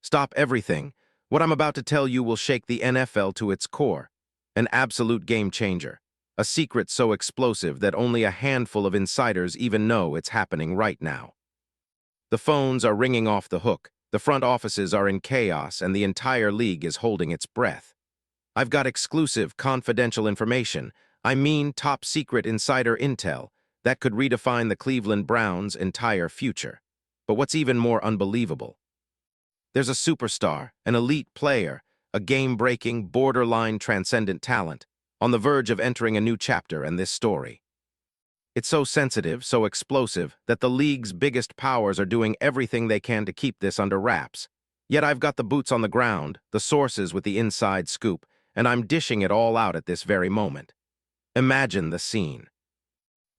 Stop everything. What I'm about to tell you will shake the NFL to its core. An absolute game changer. A secret so explosive that only a handful of insiders even know it's happening right now. The phones are ringing off the hook, the front offices are in chaos, and the entire league is holding its breath. I've got exclusive, confidential information, I mean top-secret insider intel, that could redefine the Cleveland Browns' entire future. But what's even more unbelievable? There's a superstar, an elite player, a game-breaking, borderline transcendent talent, on the verge of entering a new chapter in this story. It's so sensitive, so explosive, that the league's biggest powers are doing everything they can to keep this under wraps. Yet I've got the boots on the ground, the sources with the inside scoop, and I'm dishing it all out at this very moment. Imagine the scene.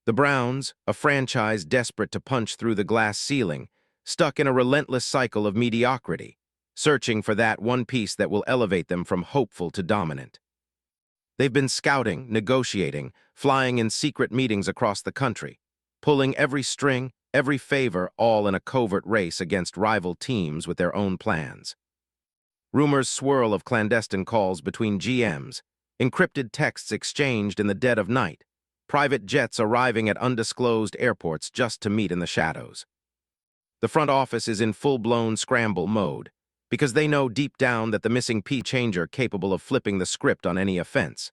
The Browns, a franchise desperate to punch through the glass ceiling, stuck in a relentless cycle of mediocrity, searching for that one piece that will elevate them from hopeful to dominant. They've been scouting, negotiating, flying in secret meetings across the country, pulling every string, every favor, all in a covert race against rival teams with their own plans. Rumors swirl of clandestine calls between GMs, encrypted texts exchanged in the dead of night, private jets arriving at undisclosed airports just to meet in the shadows. The front office is in full-blown scramble mode, because they know deep down that the missing piece changer capable of flipping the script on any offense.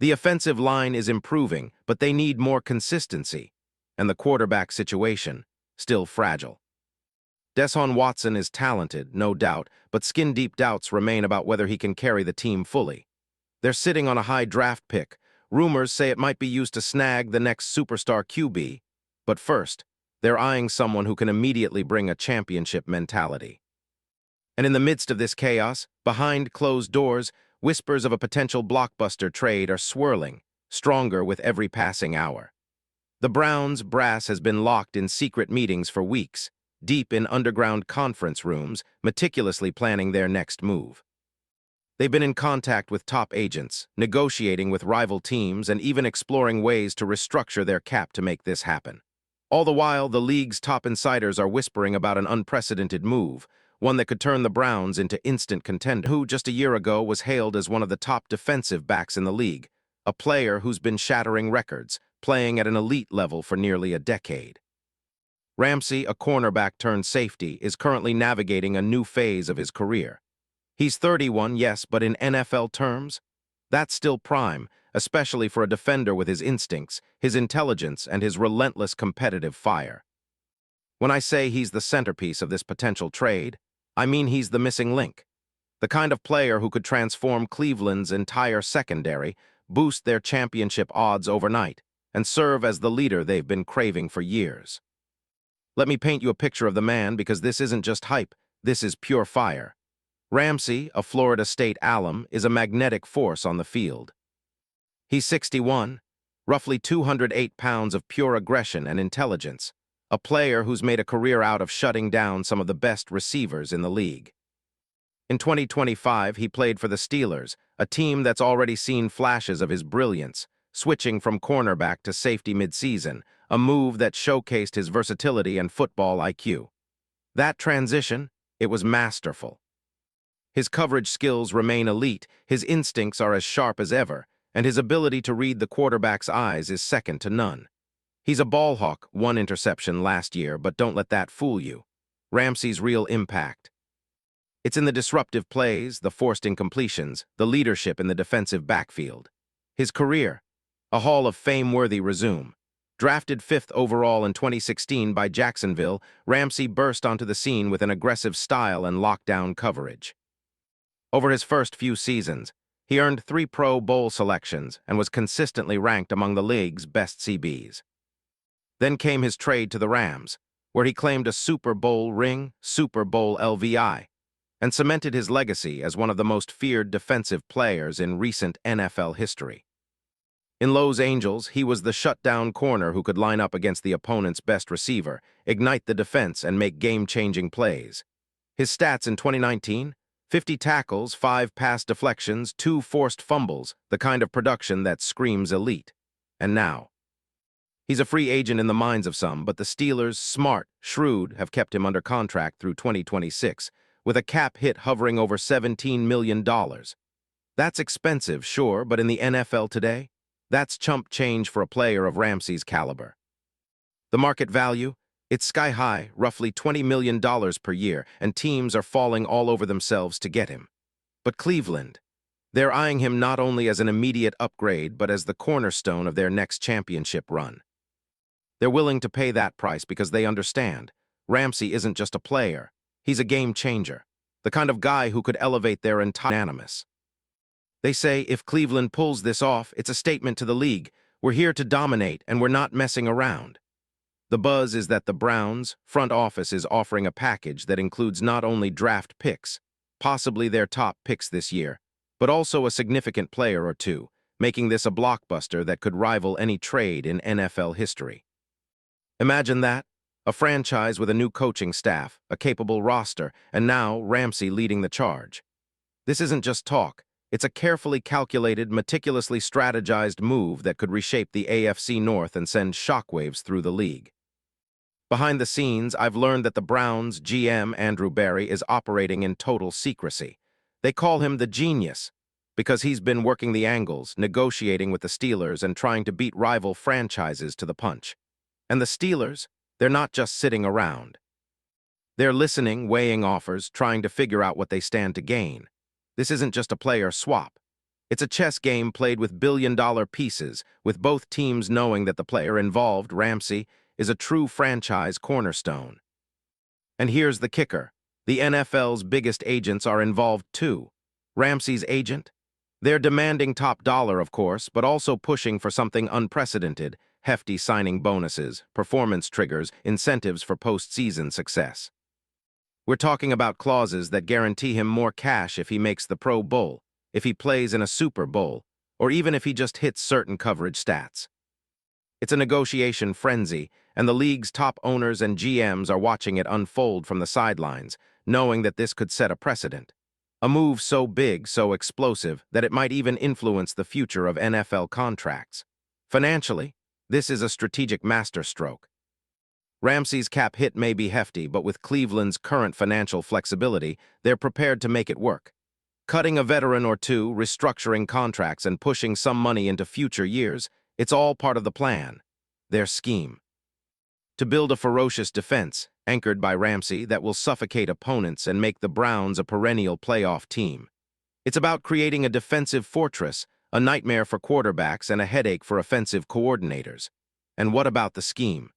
The offensive line is improving, but they need more consistency, and the quarterback situation, still fragile. Deshaun Watson is talented, no doubt, but skin-deep doubts remain about whether he can carry the team fully. They're sitting on a high draft pick. Rumors say it might be used to snag the next superstar QB, but first, they're eyeing someone who can immediately bring a championship mentality. And in the midst of this chaos, behind closed doors, whispers of a potential blockbuster trade are swirling, stronger with every passing hour. The Browns' brass has been locked in secret meetings for weeks, deep in underground conference rooms, meticulously planning their next move. They've been in contact with top agents, negotiating with rival teams, and even exploring ways to restructure their cap to make this happen. All the while, the league's top insiders are whispering about an unprecedented move, one that could turn the Browns into instant contender, who just a year ago was hailed as one of the top defensive backs in the league, a player who's been shattering records, playing at an elite level for nearly a decade. Ramsey, a cornerback turned safety, is currently navigating a new phase of his career. He's 31, yes, but in NFL terms, that's still prime, especially for a defender with his instincts, his intelligence, and his relentless competitive fire. When I say he's the centerpiece of this potential trade, I mean he's the missing link. The kind of player who could transform Cleveland's entire secondary, boost their championship odds overnight, and serve as the leader they've been craving for years. Let me paint you a picture of the man, because this isn't just hype, this is pure fire. Ramsey, a Florida State alum, is a magnetic force on the field. He's 61, roughly 208 pounds of pure aggression and intelligence, a player who's made a career out of shutting down some of the best receivers in the league. In 2025, he played for the Steelers, a team that's already seen flashes of his brilliance, switching from cornerback to safety mid-season, a move that showcased his versatility and football IQ. That transition, it was masterful. His coverage skills remain elite, his instincts are as sharp as ever, and his ability to read the quarterback's eyes is second to none. He's a ball hawk, one interception last year, but don't let that fool you. Ramsey's real impact. It's in the disruptive plays, the forced incompletions, the leadership in the defensive backfield. His career, a Hall of Fame-worthy resume. Drafted 5th overall in 2016 by Jacksonville, Ramsey burst onto the scene with an aggressive style and lockdown coverage. Over his first few seasons, he earned 3 Pro Bowl selections and was consistently ranked among the league's best CBs. Then came his trade to the Rams, where he claimed a Super Bowl ring, Super Bowl LVI, and cemented his legacy as one of the most feared defensive players in recent NFL history. In Los Angeles, he was the shutdown corner who could line up against the opponent's best receiver, ignite the defense, and make game-changing plays. His stats in 2019, 50 tackles, 5 pass deflections, 2 forced fumbles, the kind of production that screams elite. And now, he's a free agent in the minds of some, but the Steelers, smart, shrewd, have kept him under contract through 2026, with a cap hit hovering over $17 million. That's expensive, sure, but in the NFL today, that's chump change for a player of Ramsey's caliber. The market value? It's sky high, roughly $20 million per year, and teams are falling all over themselves to get him. But Cleveland, they're eyeing him not only as an immediate upgrade, but as the cornerstone of their next championship run. They're willing to pay that price because they understand Ramsey isn't just a player, he's a game changer, the kind of guy who could elevate their entire unanimous. They say if Cleveland pulls this off, it's a statement to the league. We're here to dominate, and we're not messing around. The buzz is that the Browns' front office is offering a package that includes not only draft picks, possibly their top picks this year, but also a significant player or two, making this a blockbuster that could rival any trade in NFL history. Imagine that, a franchise with a new coaching staff, a capable roster, and now Ramsey leading the charge. This isn't just talk. It's a carefully calculated, meticulously strategized move that could reshape the AFC North and send shockwaves through the league. Behind the scenes, I've learned that the Browns' GM, Andrew Berry, is operating in total secrecy. They call him the genius because he's been working the angles, negotiating with the Steelers and trying to beat rival franchises to the punch. And the Steelers, they're not just sitting around. They're listening, weighing offers, trying to figure out what they stand to gain. This isn't just a player swap. It's a chess game played with billion-dollar pieces, with both teams knowing that the player involved, Ramsey, is a true franchise cornerstone. And here's the kicker. The NFL's biggest agents are involved too. Ramsey's agent? They're demanding top dollar, of course, but also pushing for something unprecedented, hefty signing bonuses, performance triggers, incentives for postseason success. We're talking about clauses that guarantee him more cash if he makes the Pro Bowl, if he plays in a Super Bowl, or even if he just hits certain coverage stats. It's a negotiation frenzy, and the league's top owners and GMs are watching it unfold from the sidelines, knowing that this could set a precedent. A move so big, so explosive, that it might even influence the future of NFL contracts. Financially, this is a strategic masterstroke. Ramsey's cap hit may be hefty, but with Cleveland's current financial flexibility, they're prepared to make it work. Cutting a veteran or two, restructuring contracts, and pushing some money into future years, it's all part of the plan, their scheme. To build a ferocious defense, anchored by Ramsey, that will suffocate opponents and make the Browns a perennial playoff team. It's about creating a defensive fortress, a nightmare for quarterbacks and a headache for offensive coordinators. And what about the scheme?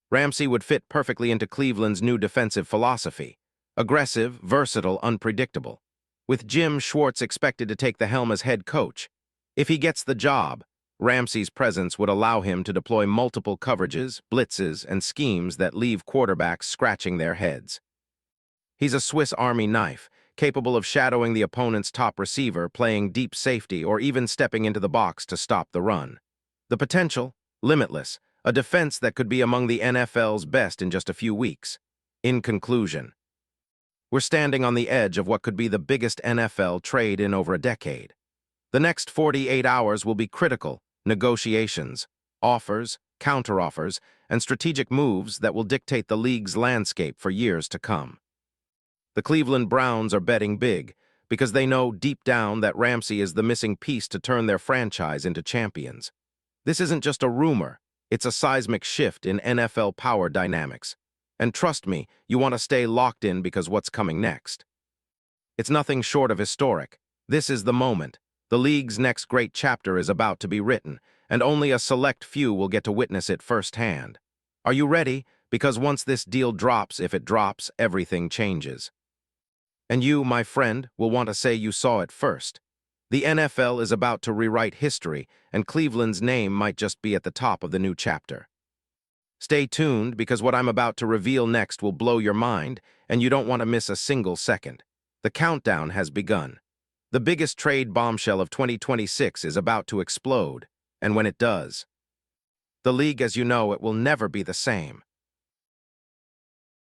Ramsey would fit perfectly into Cleveland's new defensive philosophy. Aggressive, versatile, unpredictable. With Jim Schwartz expected to take the helm as head coach. If he gets the job, Ramsey's presence would allow him to deploy multiple coverages, blitzes, and schemes that leave quarterbacks scratching their heads. He's a Swiss Army knife, capable of shadowing the opponent's top receiver, playing deep safety, or even stepping into the box to stop the run. The potential? Limitless. A defense that could be among the NFL's best in just a few weeks. In conclusion, we're standing on the edge of what could be the biggest NFL trade in over a decade. The next 48 hours will be critical. Negotiations, offers, counteroffers, and strategic moves that will dictate the league's landscape for years to come. The Cleveland Browns are betting big because they know deep down that Ramsey is the missing piece to turn their franchise into champions. This isn't just a rumor. It's a seismic shift in NFL power dynamics. And trust me, you want to stay locked in because what's coming next. It's nothing short of historic. This is the moment. The league's next great chapter is about to be written, and only a select few will get to witness it firsthand. Are you ready? Because once this deal drops, if it drops, everything changes. And you, my friend, will want to say you saw it first. The NFL is about to rewrite history, and Cleveland's name might just be at the top of the new chapter. Stay tuned, because what I'm about to reveal next will blow your mind, and you don't want to miss a single second. The countdown has begun. The biggest trade bombshell of 2026 is about to explode, and when it does, the league as you know it will never be the same.